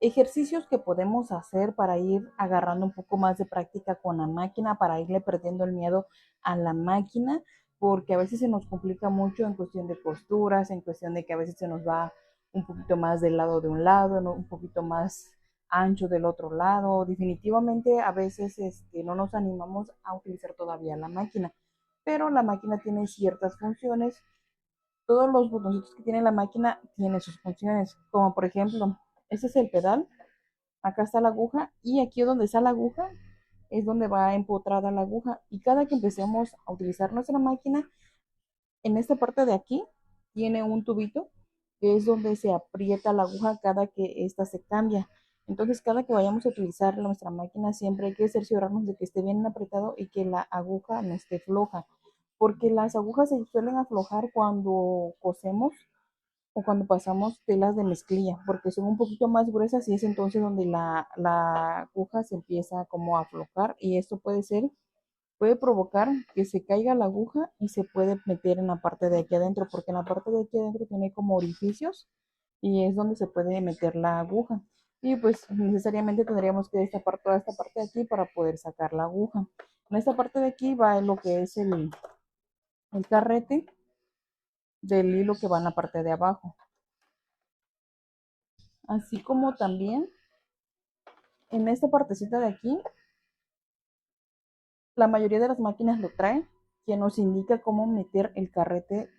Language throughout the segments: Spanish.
ejercicios que podemos hacer para ir agarrando un poco más de práctica con la máquina, para irle perdiendo el miedo a la máquina, porque a veces se nos complica mucho en cuestión de posturas, en cuestión de que a veces se nos va un poquito más del lado de un lado, ¿no? Un poquito más ancho del otro lado. Definitivamente a veces no nos animamos a utilizar todavía la máquina, pero la máquina tiene ciertas funciones. Todos los botoncitos que tiene la máquina tienen sus funciones, como por ejemplo, este es el pedal, acá está la aguja y aquí donde está la aguja es donde va empotrada la aguja, y cada que empecemos a utilizar nuestra máquina, en esta parte de aquí tiene un tubito que es donde se aprieta la aguja cada que ésta se cambia. Entonces, cada que vayamos a utilizar nuestra máquina, siempre hay que cerciorarnos de que esté bien apretado y que la aguja no esté floja, porque las agujas se suelen aflojar cuando cosemos o cuando pasamos telas de mezclilla, porque son un poquito más gruesas y es entonces donde la aguja se empieza como a aflojar, y esto puede provocar que se caiga la aguja y se puede meter en la parte de aquí adentro, porque en la parte de aquí adentro tiene como orificios y es donde se puede meter la aguja. Y pues necesariamente tendríamos que destapar toda esta parte de aquí para poder sacar la aguja. En esta parte de aquí va lo que es el carrete del hilo que va en la parte de abajo. Así como también en esta partecita de aquí, la mayoría de las máquinas lo traen, que nos indica cómo meter el carrete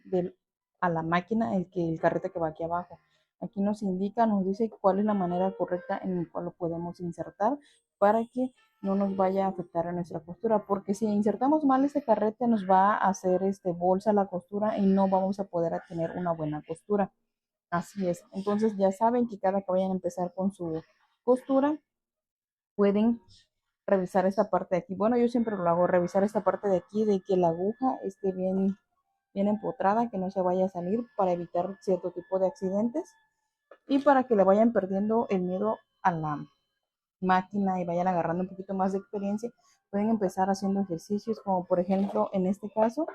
a la máquina, el carrete que va aquí abajo. Aquí nos indica, nos dice cuál es la manera correcta en la cual lo podemos insertar para que no nos vaya a afectar a nuestra costura, porque si insertamos mal este carrete nos va a hacer bolsa la costura y no vamos a poder tener una buena costura. Así es. Entonces ya saben que cada que vayan a empezar con su costura, pueden revisar esta parte de aquí. Bueno, yo siempre lo hago, revisar esta parte de aquí, de que la aguja esté bien empotrada, que no se vaya a salir, para evitar cierto tipo de accidentes y para que le vayan perdiendo el miedo a la máquina y vayan agarrando un poquito más de experiencia. Pueden empezar haciendo ejercicios como por ejemplo en este caso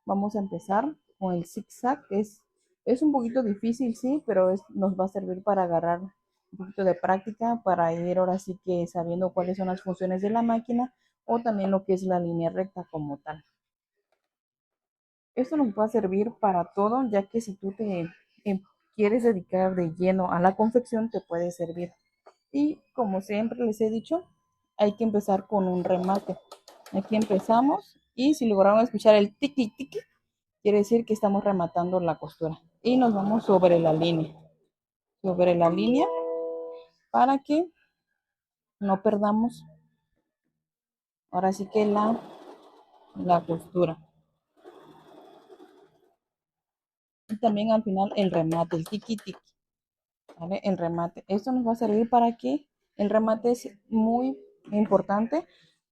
vamos a empezar con el zigzag, que es un poquito difícil, sí, pero nos va a servir para agarrar un poquito de práctica, para ir ahora sí que sabiendo cuáles son las funciones de la máquina o también lo que es la línea recta como tal. Esto nos va a servir para todo, ya que si tú te quieres dedicar de lleno a la confección, te puede servir. Y como siempre les he dicho, hay que empezar con un remate. Aquí empezamos y si lograron escuchar el tiki tiki, quiere decir que estamos rematando la costura. Y nos vamos sobre la línea para que no perdamos ahora sí que la costura. Y también al final el remate, el tiki tiki, ¿vale? El remate. Esto nos va a servir para que el remate es muy importante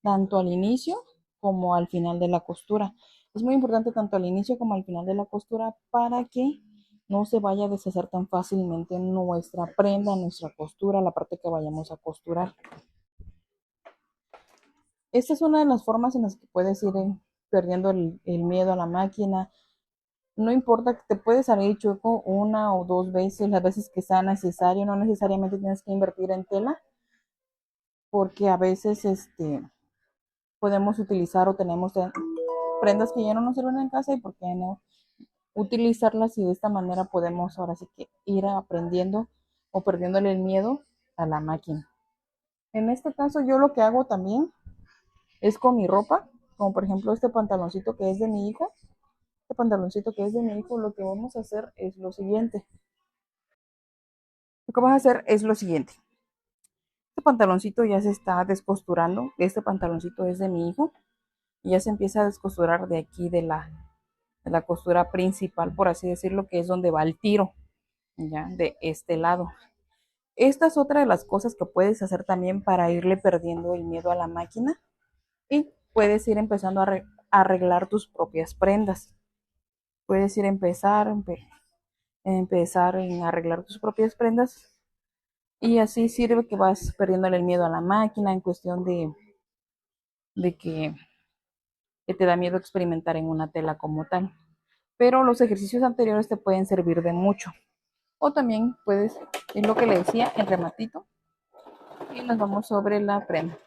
tanto al inicio como al final de la costura. Es muy importante tanto al inicio como al final de la costura para que no se vaya a deshacer tan fácilmente nuestra prenda, nuestra costura, la parte que vayamos a costurar. Esta es una de las formas en las que puedes ir perdiendo el miedo a la máquina. No importa que te puedes salir chueco una o dos veces, las veces que sea necesario, no necesariamente tienes que invertir en tela, porque a veces podemos utilizar o tenemos prendas que ya no nos sirven en casa y por qué no utilizarlas, y de esta manera podemos ahora sí que ir aprendiendo o perdiéndole el miedo a la máquina. En este caso yo lo que hago también es con mi ropa, como por ejemplo este pantaloncito que es de mi hijo. Este pantaloncito que es de mi hijo, lo que vamos a hacer es lo siguiente. Lo que vamos a hacer es lo siguiente. Este pantaloncito ya se está descosturando. Este pantaloncito es de mi hijo y ya se empieza a descosturar de aquí de la costura principal, por así decirlo, que es donde va el tiro, ya de este lado. Esta es otra de las cosas que puedes hacer también para irle perdiendo el miedo a la máquina, y puedes ir empezando a arreglar tus propias prendas. Puedes ir empezar en arreglar tus propias prendas, y así sirve que vas perdiéndole el miedo a la máquina en cuestión de que te da miedo experimentar en una tela como tal. Pero los ejercicios anteriores te pueden servir de mucho. O también puedes, es lo que le decía, el rematito. y nos vamos sobre la prenda.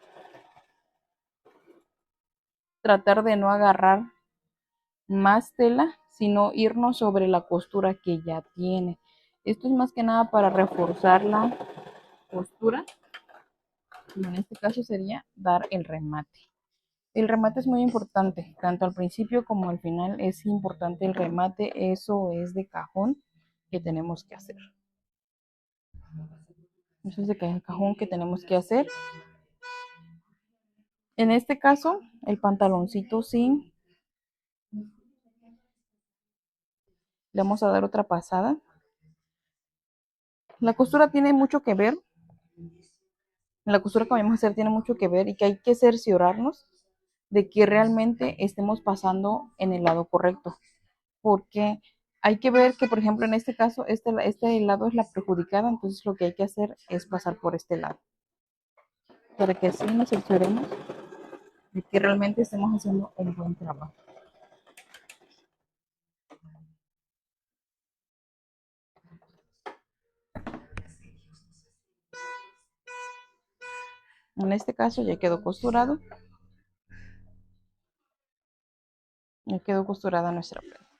Tratar de no agarrar más tela, sino irnos sobre la costura que ya tiene. Esto es más que nada para reforzar la costura, y en este caso sería dar el remate. El remate es muy importante, tanto al principio como al final es importante el remate, eso es de cajón que tenemos que hacer. Eso es de cajón que tenemos que hacer. En este caso, el pantaloncito sí, le vamos a dar otra pasada. La costura tiene mucho que ver, la costura que vamos a hacer tiene mucho que ver y que hay que cerciorarnos de que realmente estemos pasando en el lado correcto, porque hay que ver que, por ejemplo, en este caso, este lado es la perjudicada, entonces lo que hay que hacer es pasar por este lado, para que así nos cercioremos de que realmente estemos haciendo un buen trabajo. En este caso ya quedó costurado, ya quedó costurada nuestra prenda.